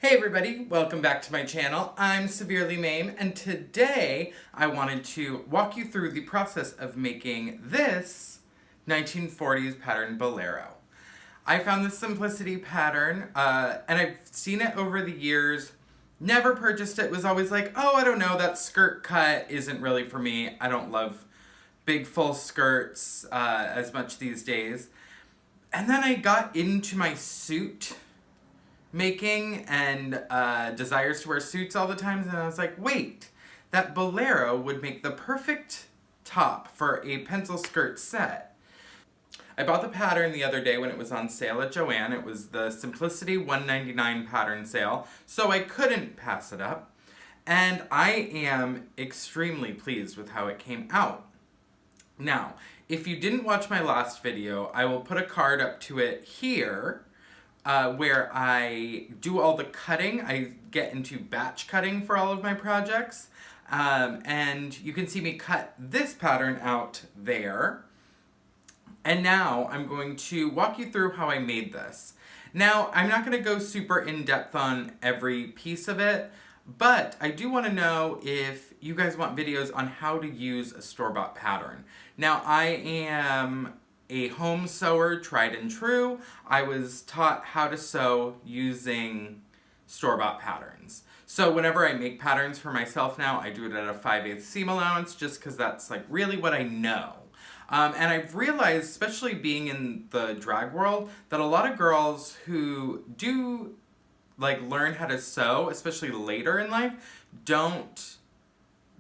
Hey everybody, welcome back to my channel. I'm Severely Mame, and today I wanted to walk you through the process of making this 1940s pattern bolero. I found this simplicity pattern, and I've seen it over the years. Never purchased it. Was always like, oh, I don't know, that skirt cut isn't really for me. I don't love big full skirts as much these days. And then I got into my suit making and desires to wear suits all the time, and I was like, wait, that bolero would make the perfect top for a pencil skirt set. I bought the pattern the other day when it was on sale at Joanne. It was the Simplicity $1.99 pattern sale, so I couldn't pass it up. And I am extremely pleased with how it came out. Now, if you didn't watch my last video, I will put a card up to it here where I do all the cutting. I get into batch cutting for all of my projects. And you can see me cut this pattern out there. And now I'm going to walk you through how I made this. Now, I'm not going to go super in-depth on every piece of it, but I do want to know if you guys want videos on how to use a store-bought pattern. Now, I am a home sewer, tried and true. I was taught how to sew using store-bought patterns. So whenever I make patterns for myself now, I do it at a 5/8 seam allowance just because that's like really what I know. And I've realized, especially being in the drag world, that a lot of girls who do like learn how to sew, especially later in life, don't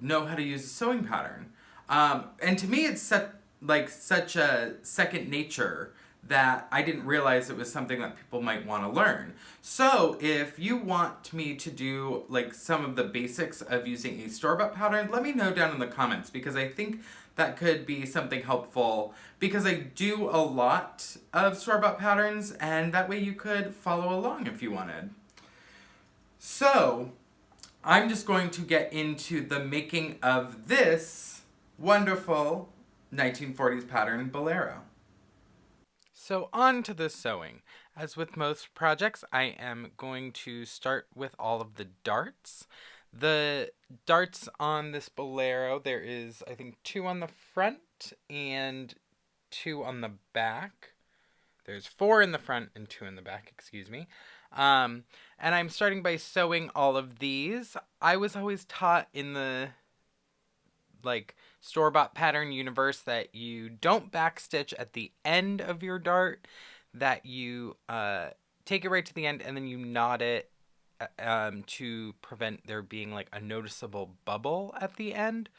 know how to use a sewing pattern. And to me, it's such a second nature that I didn't realize it was something that people might want to learn. So if you want me to do like some of the basics of using a store-bought pattern, let me know down in the comments, because I think that could be something helpful, because I do a lot of store-bought patterns, and that way you could follow along if you wanted. So I'm just going to get into the making of this wonderful 1940s pattern bolero. So on to the sewing. As with most projects, I am going to start with all of the darts. The darts on this bolero, there is, I think, 2 on the front and 2 on the back. There's 4 in the front and 2 in the back, excuse me. And I'm starting by sewing all of these. I was always taught in the store-bought pattern universe that you don't backstitch at the end of your dart, that you take it right to the end and then you knot it to prevent there being like a noticeable bubble at the end.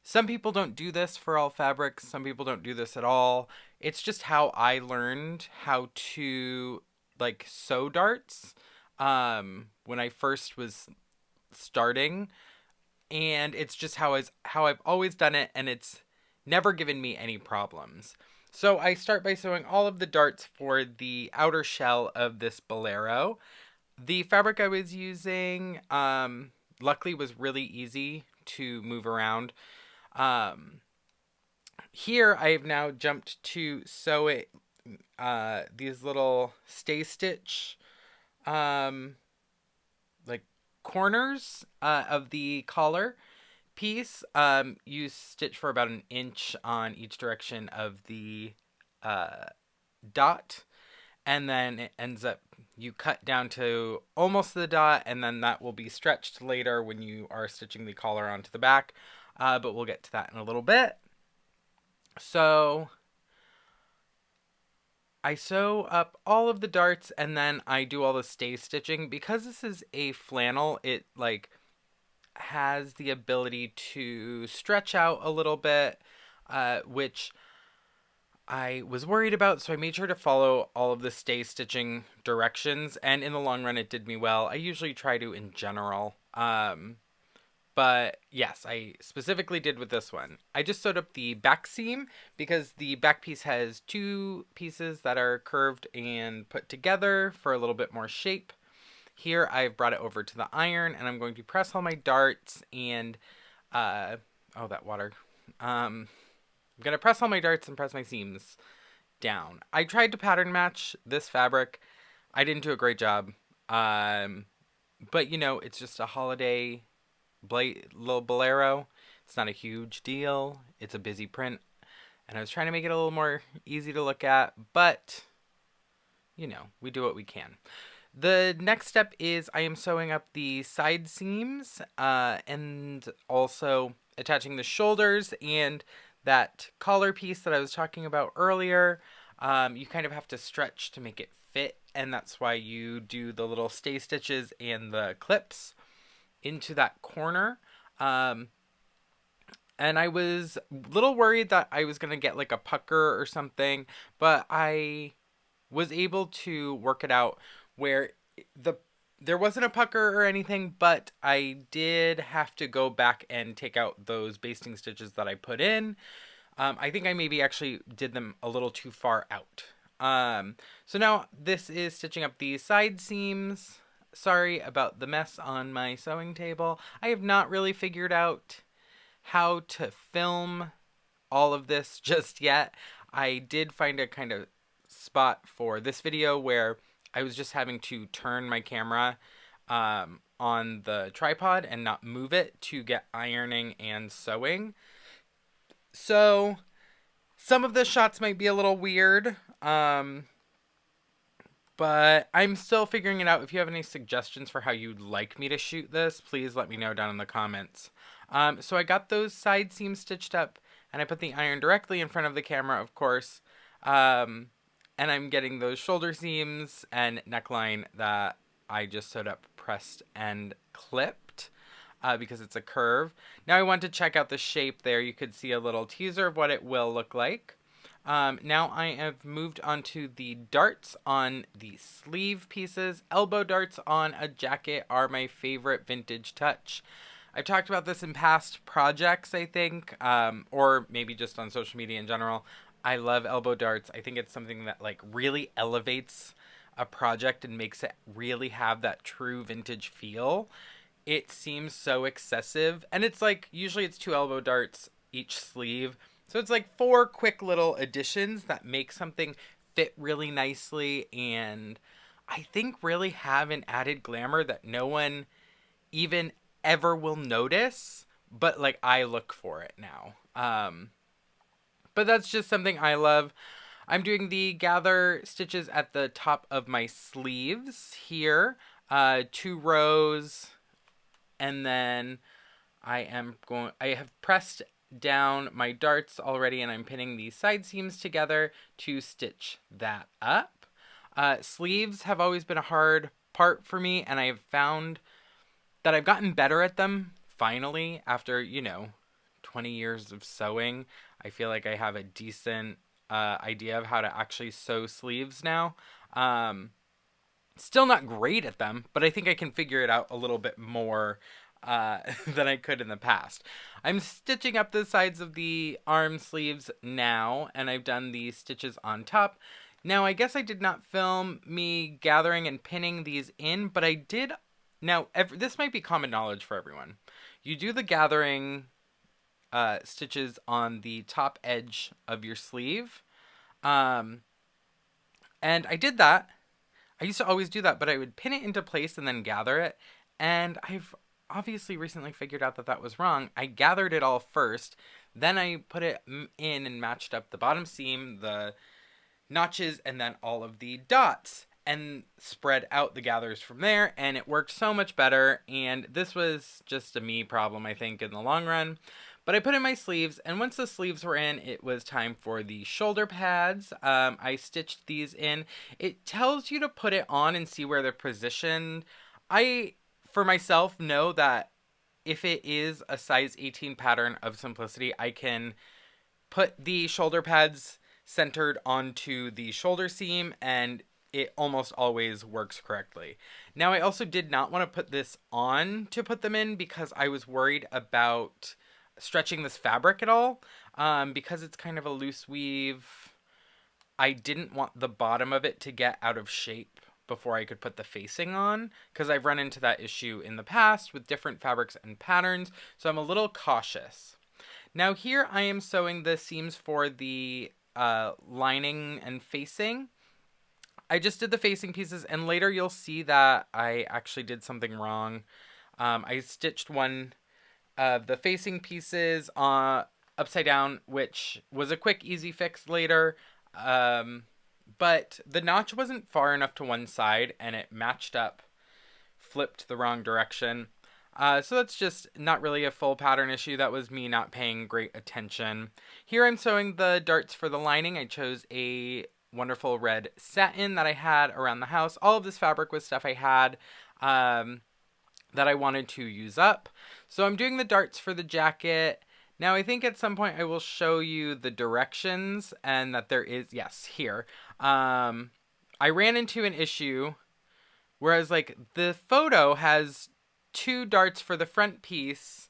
Some people don't do this for all fabrics. Some people don't do this at all. It's just how I learned how to like sew darts when I first was starting, and it's just how I've always done it, and it's never given me any problems. So I start by sewing all of the darts for the outer shell of this bolero. The fabric I was using, luckily, was really easy to move around. Here I have now jumped to sew it, these little stay stitch, like corners of the collar piece. You stitch for about 1 inch on each direction of the dot, and then it ends up, you cut down to almost the dot, and then that will be stretched later when you are stitching the collar onto the back, but we'll get to that in a little bit. So I sew up all of the darts, and then I do all the stay stitching. Because this is a flannel, it like has the ability to stretch out a little bit, which I was worried about, so I made sure to follow all of the stay stitching directions, and in the long run it did me well. I usually try to in general. But yes, I specifically did with this one. I just sewed up the back seam because the back piece has 2 pieces that are curved and put together for a little bit more shape. Here I've brought it over to the iron, and I'm going to press all my darts and, oh, that water. I'm going to press all my darts and press my seams down. I tried to pattern match this fabric. I didn't do a great job. But, you know, it's just a holiday little bolero. It's not a huge deal. It's a busy print. And I was trying to make it a little more easy to look at, but, you know, we do what we can. The next step is I am sewing up the side seams and also attaching the shoulders and that collar piece that I was talking about earlier. You kind of have to stretch to make it fit, and that's why you do the little stay stitches and the clips into that corner. And I was a little worried that I was going to get like a pucker or something, but I was able to work it out where the there wasn't a pucker or anything, but I did have to go back and take out those basting stitches that I put in. I think I maybe actually did them a little too far out. So now this is stitching up the side seams. Sorry about the mess on my sewing table. I have not really figured out how to film all of this just yet. I did find a kind of spot for this video where I was just having to turn my camera on the tripod and not move it to get ironing and sewing. So some of the shots might be a little weird, but I'm still figuring it out. If you have any suggestions for how you'd like me to shoot this, please let me know down in the comments. So I got those side seams stitched up, and I put the iron directly in front of the camera, of course. And I'm getting those shoulder seams and neckline that I just sewed up, pressed, and clipped because it's a curve. Now I want to check out the shape there. You could see a little teaser of what it will look like. Now I have moved on to the darts on the sleeve pieces. Elbow darts on a jacket are my favorite vintage touch. I've talked about this in past projects, I think, or maybe just on social media in general. I love elbow darts. I think it's something that like really elevates a project and makes it really have that true vintage feel. It seems so excessive, and it's like usually it's 2 elbow darts each sleeve. So it's like 4 quick little additions that make something fit really nicely and I think really have an added glamour that no one even ever will notice, but like I look for it now. But that's just something I love. I'm doing the gather stitches at the top of my sleeves here, 2 rows, and then I have pressed down my darts already and I'm pinning the side seams together to stitch that up. Sleeves have always been a hard part for me, and I have found that I've gotten better at them finally after, 20 years of sewing. I feel like I have a decent idea of how to actually sew sleeves now. Still not great at them, but I think I can figure it out a little bit more than I could in the past. I'm stitching up the sides of the arm sleeves now, and I've done the stitches on top. Now, I guess I did not film me gathering and pinning these in, but I did. Now, this might be common knowledge for everyone. You do the gathering stitches on the top edge of your sleeve. And I did that. I used to always do that, but I would pin it into place and then gather it. And I've obviously recently figured out that that was wrong. I gathered it all first, then I put it in and matched up the bottom seam, the notches, and then all of the dots, and spread out the gathers from there, and it worked so much better. And this was just a me problem, I think, in the long run. But I put in my sleeves, and once the sleeves were in, it was time for the shoulder pads. I stitched these in. It tells you to put it on and see where they're positioned. I, for myself, know that if it is a size 18 pattern of simplicity, I can put the shoulder pads centered onto the shoulder seam, and it almost always works correctly. Now, I also did not want to put this on to put them in because I was worried about stretching this fabric at all. Because it's kind of a loose weave, I didn't want the bottom of it to get out of shape before I could put the facing on, because I've run into that issue in the past with different fabrics and patterns, so I'm a little cautious. Now here I am sewing the seams for the lining and facing. I just did the facing pieces, and later you'll see that I actually did something wrong. I stitched one of the facing pieces upside down, which was a quick, easy fix later. But the notch wasn't far enough to one side, and it matched up, flipped the wrong direction. So that's just not really a full pattern issue. That was me not paying great attention. Here I'm sewing the darts for the lining. I chose a wonderful red satin that I had around the house. All of this fabric was stuff I had that I wanted to use up. So I'm doing the darts for the jacket. Now I think at some point I will show you the directions, and that there is, yes, here. I ran into an issue, whereas like the photo has 2 darts for the front piece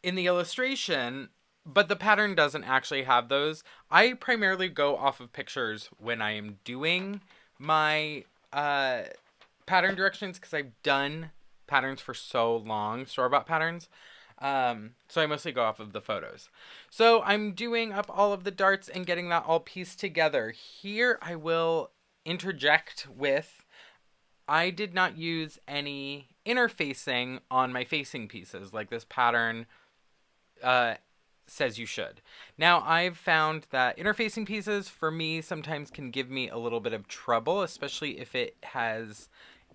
in the illustration, but the pattern doesn't actually have those. I primarily go off of pictures when I am doing my pattern directions, because I've done patterns for so long, store-bought patterns. So I mostly go off of the photos. So I'm doing up all of the darts and getting that all pieced together. Here I will interject with, I did not use any interfacing on my facing pieces like this pattern says you should. Now I've found that interfacing pieces for me sometimes can give me a little bit of trouble, especially if it has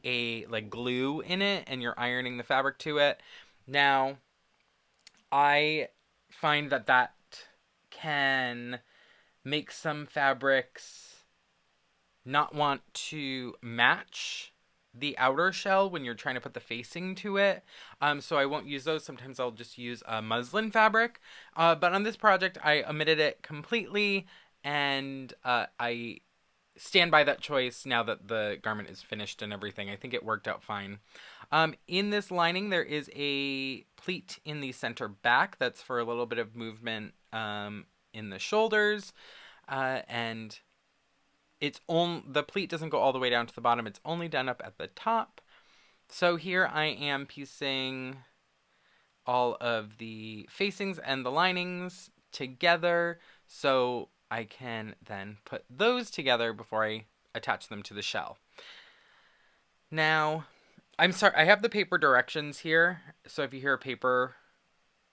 a like glue in it and you're ironing the fabric to it. Now I find that can make some fabrics not want to match the outer shell when you're trying to put the facing to it. So I won't use those. Sometimes I'll just use a muslin fabric. But on this project, I omitted it completely, and I stand by that choice now that the garment is finished and everything. I think it worked out fine. In this lining, there is a pleat in the center back that's for a little bit of movement in the shoulders, and the pleat doesn't go all the way down to the bottom. It's only done up at the top. So here I am piecing all of the facings and the linings together, so I can then put those together before I attach them to the shell. Now, I'm sorry, I have the paper directions here, so if you hear paper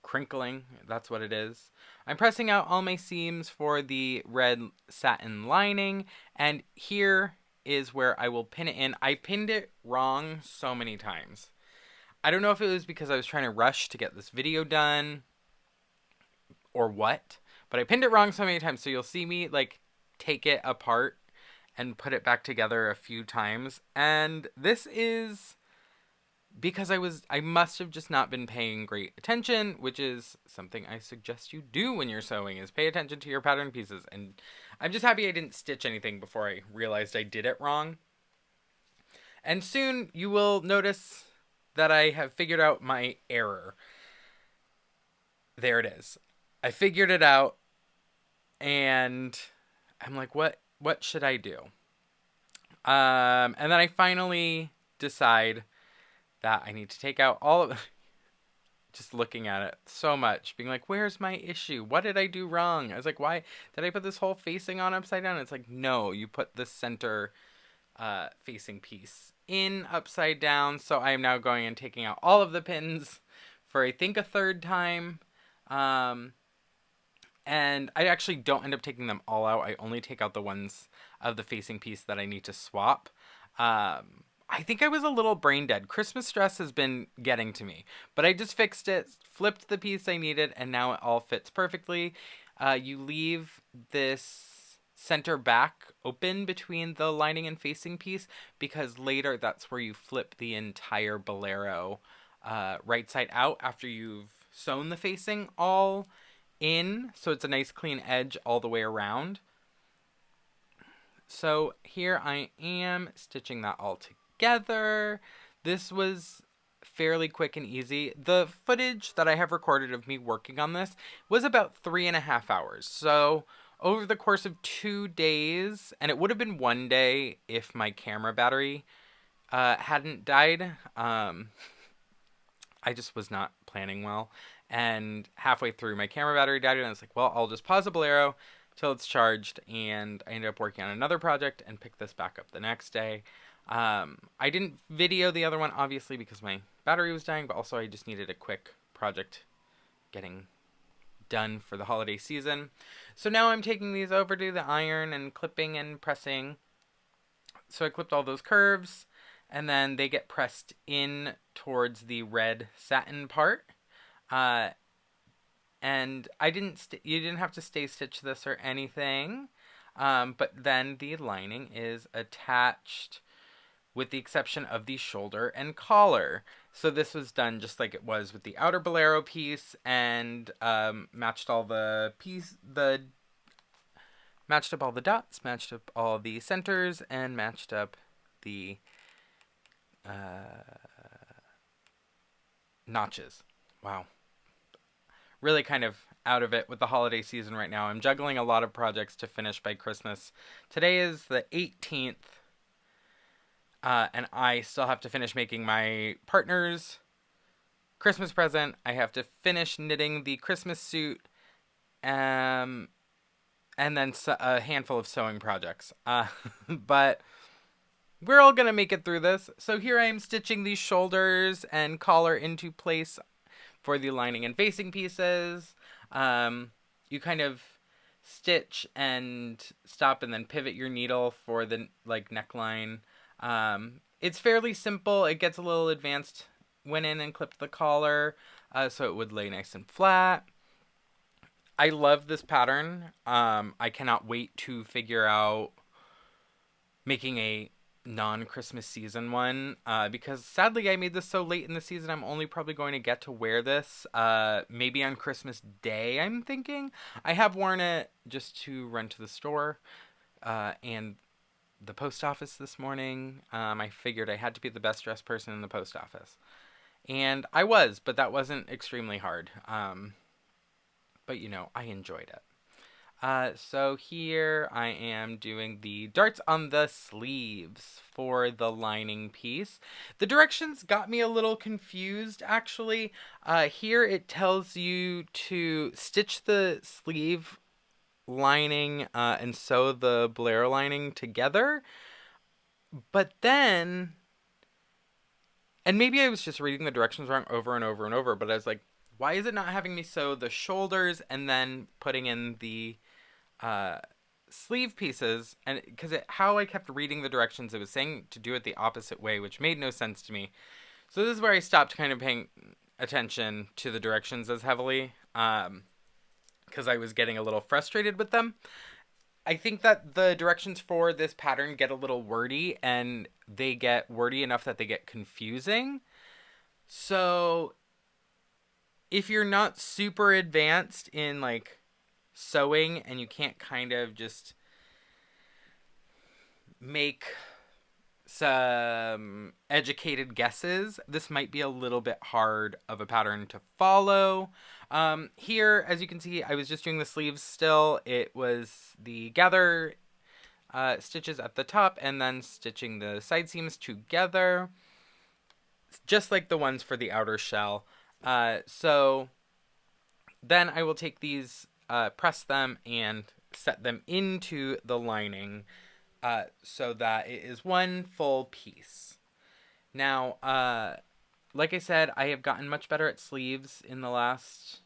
crinkling, that's what it is. I'm pressing out all my seams for the red satin lining, and here is where I will pin it in. I pinned it wrong so many times. I don't know if it was because I was trying to rush to get this video done or what, but I pinned it wrong so many times, so you'll see me like take it apart and put it back together a few times. And this is because I must have just not been paying great attention, which is something I suggest you do when you're sewing, is pay attention to your pattern pieces. And I'm just happy I didn't stitch anything before I realized I did it wrong. And soon you will notice that I have figured out my error. There it is. I figured it out, and I'm like, what should I do? And then I finally decide that I need to take out all of just looking at it so much, being like, where's my issue? What did I do wrong? I was like, why did I put this whole facing on upside down? It's like, no, you put the center facing piece in upside down. So I am now going and taking out all of the pins for I think a third time. And I actually don't end up taking them all out. I only take out the ones of the facing piece that I need to swap. I think I was a little brain dead. Christmas stress has been getting to me, but I just fixed it, flipped the piece I needed, and now it all fits perfectly. You leave this center back open between the lining and facing piece, because later that's where you flip the entire bolero right side out after you've sewn the facing all in, so it's a nice clean edge all the way around. So here I am stitching that all together. This was fairly quick and easy. The footage that I have recorded of me working on this was about 3.5 hours. So over the course of 2 days, and it would have been 1 day if my camera battery hadn't died. I just was not planning well. And halfway through, my camera battery died, and I was like, well, I'll just pause the Bolero, till it's charged, and I ended up working on another project and picked this back up the next day. I didn't video the other one, obviously, because my battery was dying, but also I just needed a quick project getting done for the holiday season. So now I'm taking these over to the iron and clipping and pressing. So I clipped all those curves, and then they get pressed in towards the red satin part. Uh, and you didn't have to stay stitch this or anything. But then the lining is attached with the exception of the shoulder and collar. So this was done just like it was with the outer Bolero piece, and matched all the matched up all the dots, matched up all the centers, and matched up the notches. Wow. Really kind of out of it with the holiday season right now. I'm juggling a lot of projects to finish by Christmas. Today is the 18th, and I still have to finish making my partner's Christmas present. I have to finish knitting the Christmas suit, and then a handful of sewing projects. But we're all gonna make it through this. So here I am stitching these shoulders and collar into place for the lining and facing pieces. You kind of stitch and stop and then pivot your needle for the neckline. It's fairly simple. It gets a little advanced. Went in and clipped the collar so it would lay nice and flat. I love this pattern. I cannot wait to figure out making a non-Christmas season one, because sadly I made this so late in the season. I'm only probably going to get to wear this maybe on Christmas Day, I'm thinking. I have worn it just to run to the store and the post office this morning. I figured I had to be the best dressed person in the post office, and I was, but that wasn't extremely hard. But I enjoyed it. So here I am doing the darts on the sleeves for the lining piece. The directions got me a little confused, actually. Here it tells you to stitch the sleeve lining and sew the Bolero lining together. But then, and maybe I was just reading the directions wrong over and over and over, but I was like, why is it not having me sew the shoulders and then putting in the sleeve pieces? And because how I kept reading the directions, it was saying to do it the opposite way, which made no sense to me. So this is where I stopped kind of paying attention to the directions as heavily, because I was getting a little frustrated with them. I think that the directions for this pattern get a little wordy, and they get wordy enough that they get confusing. So if you're not super advanced in sewing and you can't kind of just make some educated guesses, this might be a little bit hard of a pattern to follow. Here, as you can see, I was just doing the sleeves still. It was the gather stitches at the top and then stitching the side seams together, just like the ones for the outer shell. So then I will take these, press them, and set them into the lining so that it is one full piece. Now, like I said, I have gotten much better at sleeves in the last,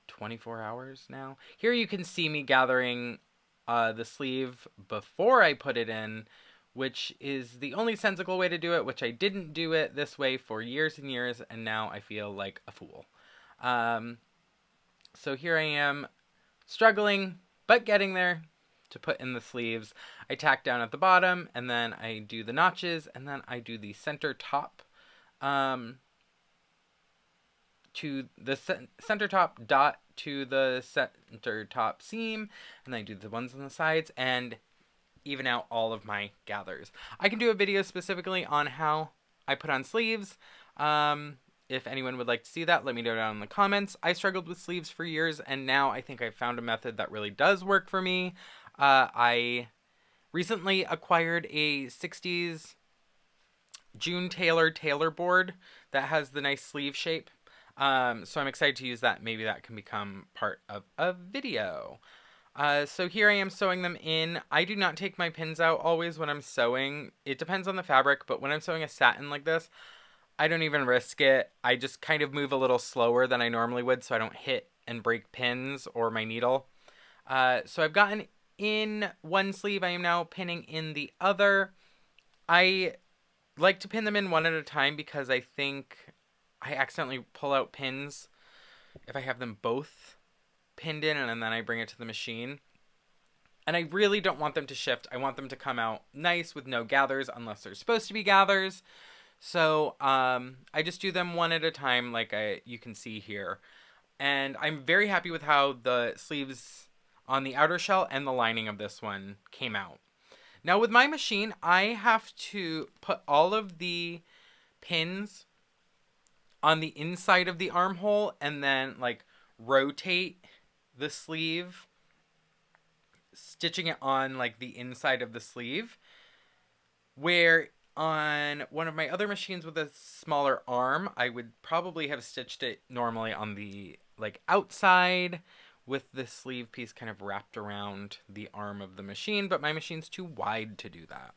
24 hours now. Here you can see me gathering the sleeve before I put it in, which is the only sensible way to do it, which I didn't do it this way for years and years, and now I feel like a fool. So here I am, struggling, but getting there to put in the sleeves. I tack down at the bottom, and then I do the notches, and then I do the center top to the center top dot to the center top seam, and then I do the ones on the sides, and even out all of my gathers. I can do a video specifically on how I put on sleeves. If anyone would like to see that, let me know down in the comments. I struggled with sleeves for years, and now I think I've found a method that really does work for me. I recently acquired a 60s June Taylor board that has the nice sleeve shape. So I'm excited to use that. Maybe that can become part of a video. So here I am sewing them in. I do not take my pins out always when I'm sewing. It depends on the fabric, but when I'm sewing a satin like this, I don't even risk it. I just kind of move a little slower than I normally would so I don't hit and break pins or my needle. So I've gotten in one sleeve. I am now pinning in the other. I like to pin them in one at a time because I think I accidentally pull out pins if I have them both pinned in and then I bring it to the machine. And I really don't want them to shift. I want them to come out nice with no gathers unless they're supposed to be gathers. So I just do them one at a time like you can see here. And I'm very happy with how the sleeves on the outer shell and the lining of this one came out. Now with my machine, I have to put all of the pins on the inside of the armhole and then like rotate the sleeve, stitching it on like the inside of the sleeve, where on one of my other machines with a smaller arm, I would probably have stitched it normally on the like outside with the sleeve piece kind of wrapped around the arm of the machine, but my machine's too wide to do that.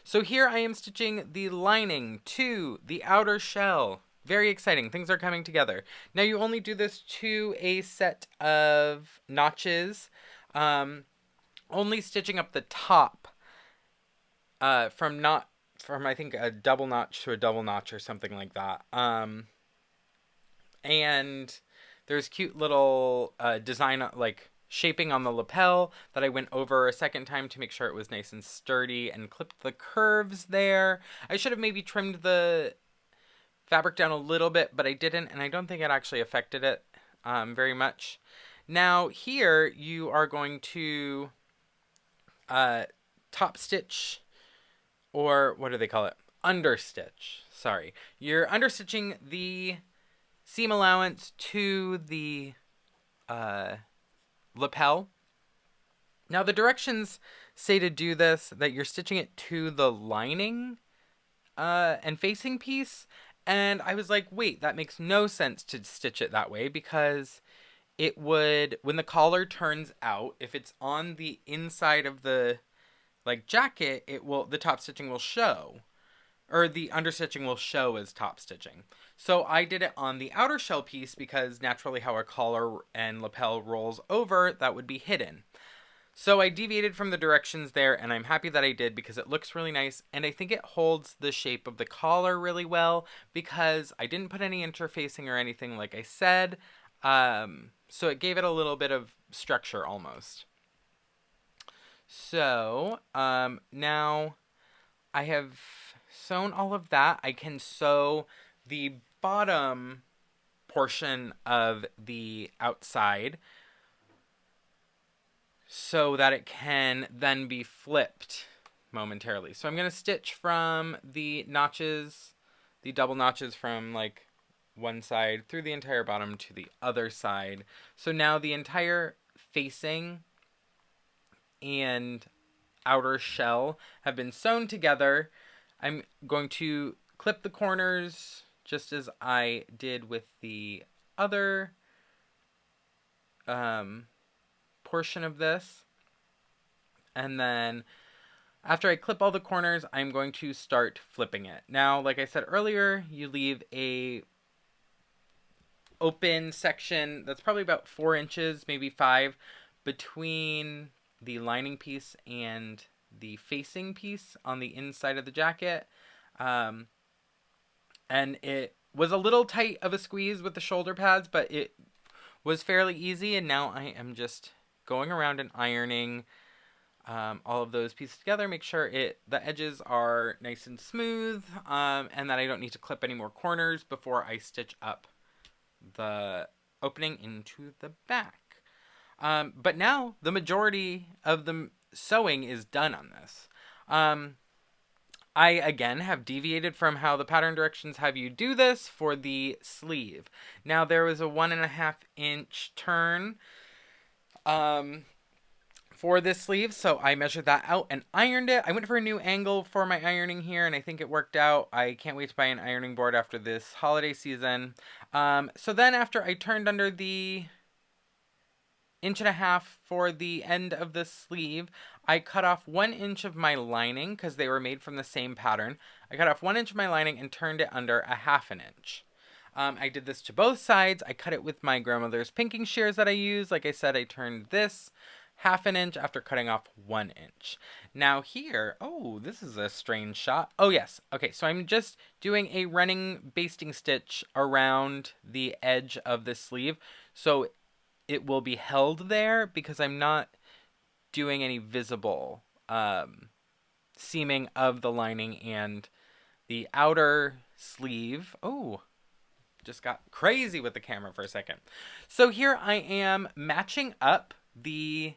So here I am stitching the lining to the outer shell. Very exciting. Things are coming together. Now you only do this to a set of notches, only stitching up the top from I think a double notch to a double notch or something like that. And there's cute little design like shaping on the lapel that I went over a second time to make sure it was nice and sturdy and clipped the curves there. I should have maybe trimmed the fabric down a little bit, but I didn't, and I don't think it actually affected it very much. Now here you are going to top stitch, or what do they call it? Understitch. Sorry. You're understitching the seam allowance to the lapel. Now the directions say to do this, that you're stitching it to the lining and facing piece. And I was like, wait, that makes no sense to stitch it that way because it would, when the collar turns out, if it's on the inside of the like jacket, the top stitching will show, or the understitching will show as top stitching. So I did it on the outer shell piece because naturally how a collar and lapel rolls over, that would be hidden. So I deviated from the directions there, and I'm happy that I did because it looks really nice, and I think it holds the shape of the collar really well because I didn't put any interfacing or anything like I said, so it gave it a little bit of structure almost. So now I have sewn all of that. I can sew the bottom portion of the outside so that it can then be flipped momentarily. So I'm going to stitch from the notches, the double notches from like one side through the entire bottom to the other side. So now the entire facing and outer shell have been sewn together. I'm going to clip the corners just as I did with the other portion of this. And then after I clip all the corners, I'm going to start flipping it. Now, like I said earlier, you leave a open section that's probably about 4 inches, maybe 5, between the lining piece and the facing piece on the inside of the jacket. And it was a little tight of a squeeze with the shoulder pads, but it was fairly easy. And now I am just going around and ironing all of those pieces together. Make sure the edges are nice and smooth, and that I don't need to clip any more corners before I stitch up the opening into the back. But now the majority of the sewing is done on this. I, again, have deviated from how the pattern directions have you do this for the sleeve. Now, there was a 1.5 inch turn for this sleeve, so I measured that out and ironed it. I went for a new angle for my ironing here, and I think it worked out. I can't wait to buy an ironing board after this holiday season. So then after I turned under the 1.5 inches for the end of the sleeve. I cut off 1 inch of my lining because they were made from the same pattern. I cut off 1 inch of my lining and turned it under 1/2 inch. I did this to both sides. I cut it with my grandmother's pinking shears that I use. Like I said, I turned this 1/2 inch after cutting off 1 inch. Now here, oh, this is a strange shot. Oh yes, okay, so I'm just doing a running basting stitch around the edge of the sleeve. So it will be held there because I'm not doing any visible seaming of the lining and the outer sleeve. Oh, just got crazy with the camera for a second. So here I am matching up the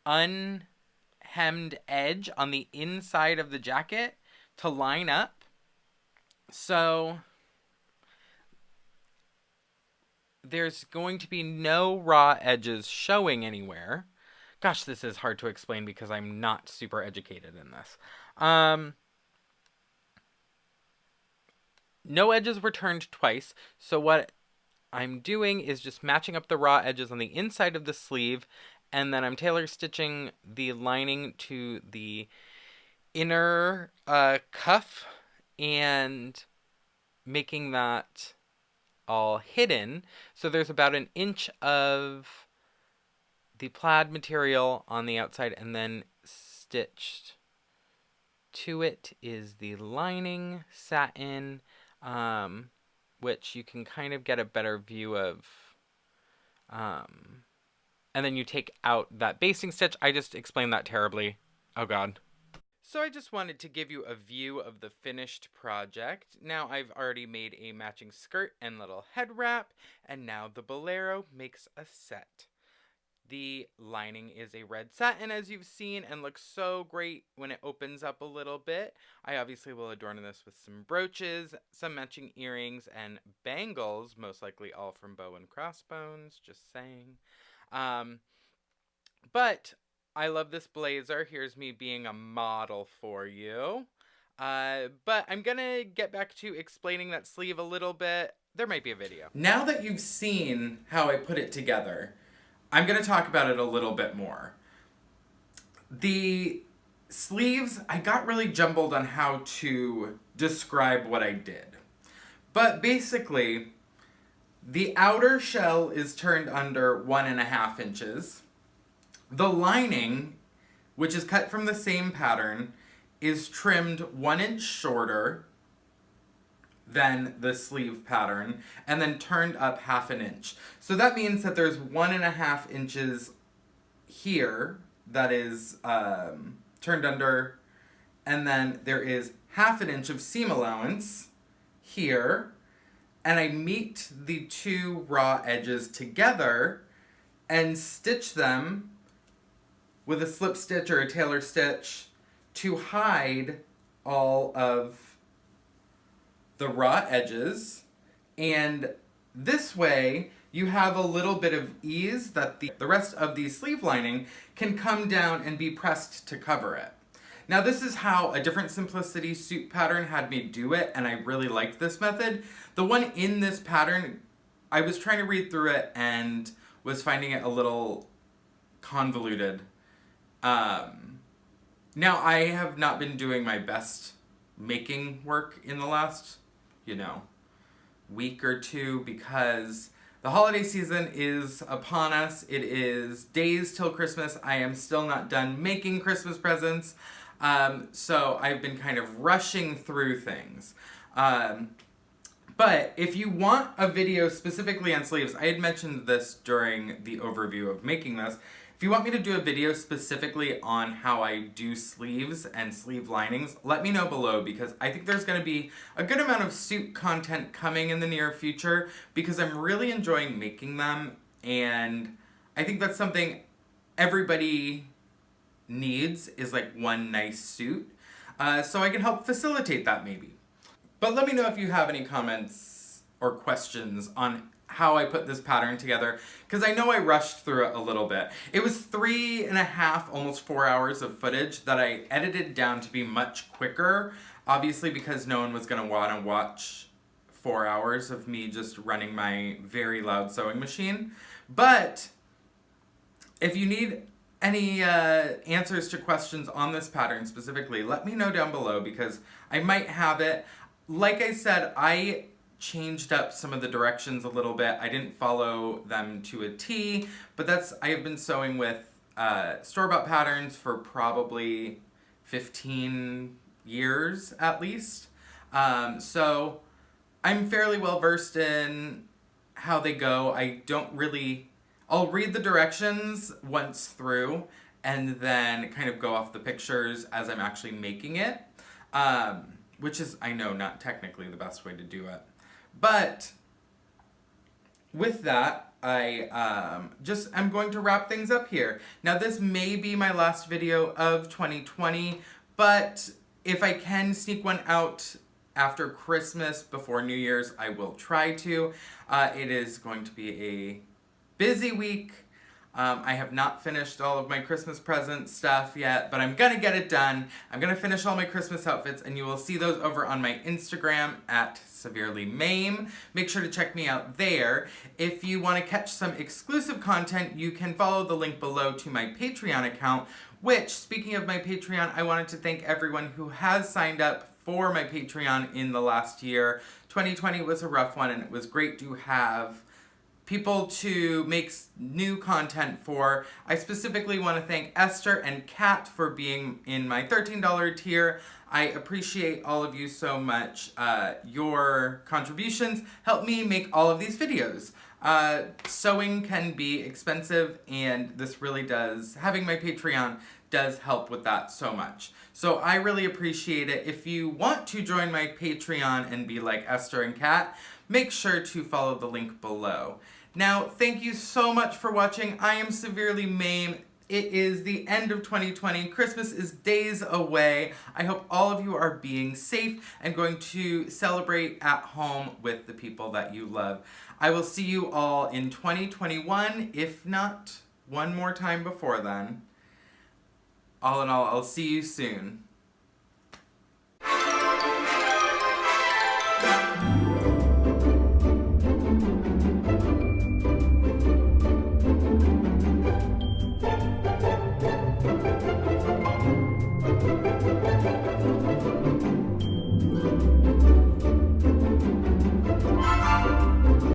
unhemmed edge on the inside of the jacket to line up. So there's going to be no raw edges showing anywhere. Gosh, this is hard to explain because I'm not super educated in this. No edges were turned twice, so what I'm doing is just matching up the raw edges on the inside of the sleeve, and then I'm tailor stitching the lining to the inner cuff and making that all hidden. So there's about 1 inch of the plaid material on the outside, and then stitched to it is the lining satin, which you can kind of get a better view of. And then you take out that basting stitch. I just explained that terribly. Oh God. So I just wanted to give you a view of the finished project. Now I've already made a matching skirt and little head wrap, and now the bolero makes a set. The lining is a red satin, as you've seen, and looks so great when it opens up a little bit. I obviously will adorn this with some brooches, some matching earrings, and bangles, most likely all from Bow and Crossbones, just saying. But I love this blazer. Here's me being a model for you. But I'm gonna get back to explaining that sleeve a little bit. There might be a video. Now that you've seen how I put it together, I'm going to talk about it a little bit more. The sleeves, I got really jumbled on how to describe what I did. But basically, the outer shell is turned under 1.5 inches. The lining, which is cut from the same pattern, is trimmed 1 inch shorter than the sleeve pattern, and then turned up 1/2 inch. So that means that there's 1.5 inches here that is turned under, and then there is 1/2 inch of seam allowance here, and I meet the two raw edges together and stitch them with a slip stitch or a tailor stitch to hide all of the raw edges, and this way you have a little bit of ease that the rest of the sleeve lining can come down and be pressed to cover it. Now this is how a Different Simplicity suit pattern had me do it, and I really liked this method. The one in this pattern, I was trying to read through it and was finding it a little convoluted. Now I have not been doing my best making work in the last week or two because the holiday season is upon us. It is days till Christmas. I am still not done making Christmas presents, so I've been kind of rushing through things. But if you want a video specifically on sleeves, I had mentioned this during the overview of making this. If you want me to do a video specifically on how I do sleeves and sleeve linings, let me know below because I think there's going to be a good amount of suit content coming in the near future because I'm really enjoying making them, and I think that's something everybody needs is like one nice suit. So I can help facilitate that maybe. But let me know if you have any comments or questions on how I put this pattern together, because I know I rushed through it a little bit. It was 3.5, almost 4 hours of footage that I edited down to be much quicker, obviously because no one was going to want to watch 4 hours of me just running my very loud sewing machine. But if you need any answers to questions on this pattern specifically, let me know down below because I might have it. Like I said, I changed up some of the directions a little bit. I didn't follow them to a T, but I have been sewing with store-bought patterns for probably 15 years at least. So I'm fairly well versed in how they go. I'll read the directions once through and then kind of go off the pictures as I'm actually making it, which is, I know, not technically the best way to do it. But with that, I'm going to wrap things up here. Now, this may be my last video of 2020, but if I can sneak one out after Christmas, before New Year's, I will try to. It is going to be a busy week. I have not finished all of my Christmas present stuff yet, but I'm gonna get it done. I'm gonna finish all my Christmas outfits, and you will see those over on my Instagram at SeverelyMame. Make sure to check me out there. If you want to catch some exclusive content, you can follow the link below to my Patreon account, which, speaking of my Patreon, I wanted to thank everyone who has signed up for my Patreon in the last year. 2020 was a rough one, and it was great to have people to make new content for. I specifically want to thank Esther and Kat for being in my $13 tier. I appreciate all of you so much. Your contributions help me make all of these videos. Sewing can be expensive, and this really does, having my Patreon does help with that so much. So I really appreciate it. If you want to join my Patreon and be like Esther and Kat, make sure to follow the link below. Now, thank you so much for watching. I am Severely Mame. It is the end of 2020. Christmas is days away. I hope all of you are being safe and going to celebrate at home with the people that you love. I will see you all in 2021, if not one more time before then. All in all, I'll see you soon.